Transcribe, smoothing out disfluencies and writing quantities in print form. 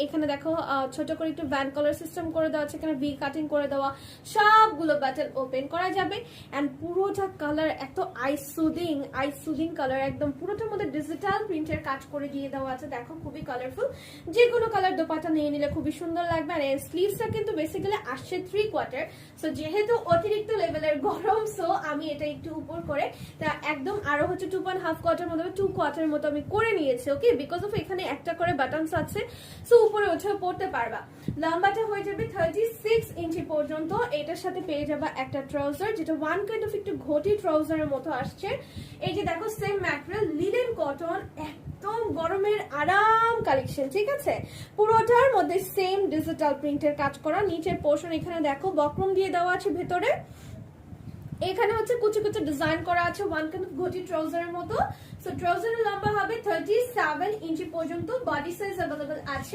এখানে দেখো ছোট করে একটু ব্যান্ড কলার সিস্টেম করে দেওয়া আছে, এখানে ভি কাটিং করে দেওয়া, সবগুলো বাটন ওপেন করা যাবে। এন্ড পুরোটা কালার এত আইস সুদিং কালার, একদম পুরোটার মধ্যে ডিজিটাল প্রিন্টের কাজ করে দিয়ে দেওয়া আছে। দেখো খুবই কালারফুল, যে কোনো কালার দোপাট্টা নিয়ে নিলে খুবই সুন্দর লাগবে। আর স্লিভসটা কিন্তু বেসিক্যালি আসছে 3/4। সো যেহেতু অতিরিক্ত লেভেলের গরম, সো আমি এটা একটু উপর করে একদম আরো হচ্ছে 2.5 কোয়ার্টার মতো 2 কোয়ার্টার মতো আমি করে নিয়েছি। ওকে, বিকজ অফ এখানে একটা করে বাটনস আছে, সো উপরে উঠে পড়তে পারবা। লম্বাটা হয়ে যাবে 36 ইঞ্চি পর্যন্ত। এটার সাথে পেয়ে যাবা একটা ট্রাউজার, যেটা ওয়ান কাইন্ড অফ একটু ঘটি ট্রাউজারের মতো আসছে। এই যে দেখো সেম ম্যাটেরিয়াল, লিনেন কটন, একদম গরমের আরাম কালেকশন। ঠিক আছে, পুরোটার মধ্যে সেম ডিজিটাল প্রিন্টের কাজ করা। নিচের পোর্শন এখানে দেখো বক্রম দিয়ে দেওয়া আছে ভেতরে, এখানে হচ্ছে কুচি কুচি ডিজাইন করা আছে ওয়ান কাইন্ড অফ ঘটি ট্রাউজারের মতো। সো ট্রাউজারের লম্বা হবে 37 ইঞ্চি পর্যন্ত, বডি সাইজ अवेलेबल আছে।